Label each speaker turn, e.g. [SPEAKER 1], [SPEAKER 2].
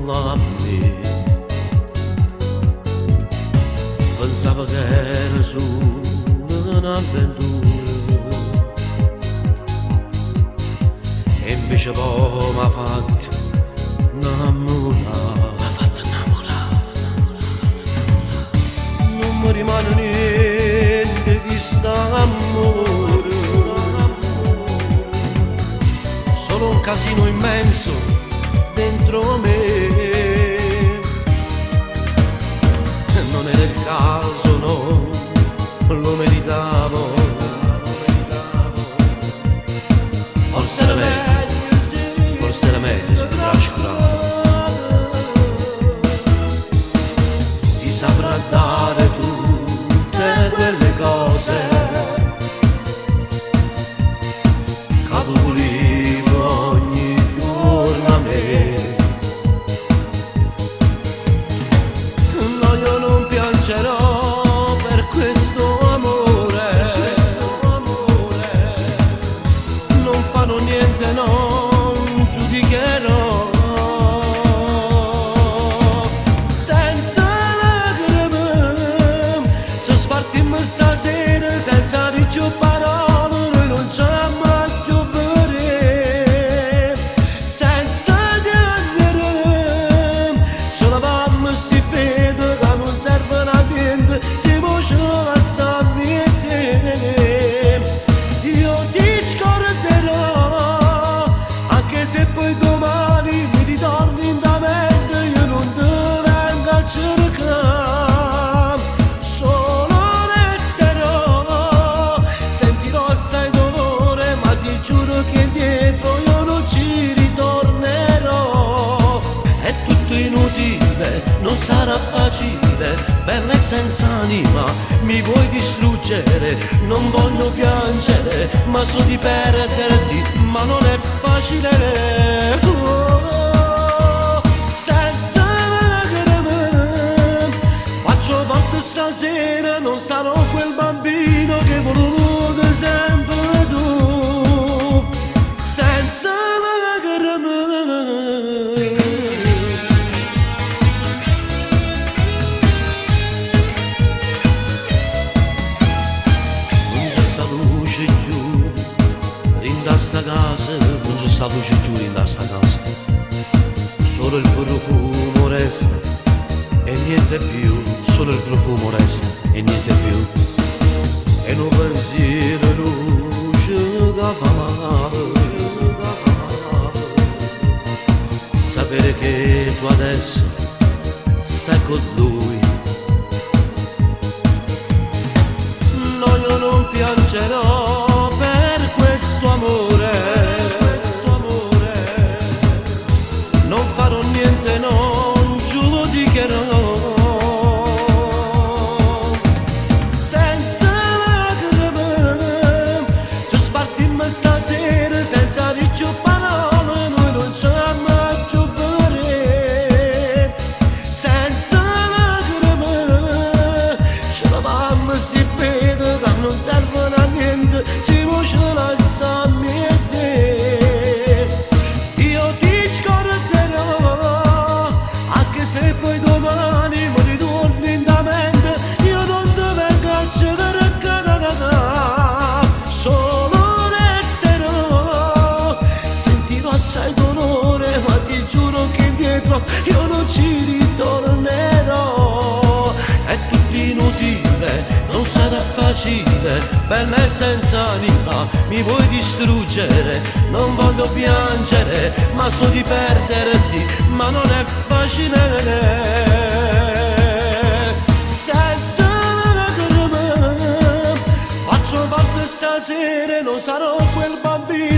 [SPEAKER 1] a me. Pensavo che era solo un'avventura e invece poi mi ha fatto innamorare. Non mi rimane niente di st'amore, solo un casino immenso dentro me. Non era il caso, no, lo meritavo. Forse era meglio se ti trascuravo. Ti saprà dare tutte quelle cose che volevo ogni giorno a me. No, io non piangerò per questo amore, non fanno niente, non giudicherò. Stasera senza di più parole noi non ci mai più vedere, senza chiacchiere ce lavamo si vede che non serve a niente, siamo ce la sapete. Io ti scorderò anche se poi domani mi ritorni in da mente, io non ti vengo a cercare. Giuro che indietro io non ci ritornerò. È tutto inutile, non sarà facile, bella e senza anima, mi vuoi distruggere. Non voglio piangere, ma so di perderti, ma non è facile. Senza lacrime faccio volte stasera, non sarò quel bambino che volevo da sempre tu. Senza lacrime non c'è sta luce più in sta casa, non c'è sta luce più in sta casa, solo il profumo resta e niente più, solo il profumo resta e niente più, e un pensiero luce da fare. Sapere che tu adesso stai con lui. No, io non piangerò per questo amore, non farò niente, non giudicherò. Senza lacrime ci spartimmo stasera senza di più parole, noi non ci abbiamo si vede che non servono a niente, si ce la sa te. Io ti scorderò anche se poi domani mi ritorni in da mente, io non ti vengo a cercare, solo resterò. Sentirò assai dolore, ma ti giuro che indietro io non ci ritornerò. È tutto inutile, non sarà facile, bella e senza anima, mi vuoi distruggere. Non voglio piangere, ma so di perderti, ma non è facile. Senza lacrime faccio parte stasera, non sarò quel bambino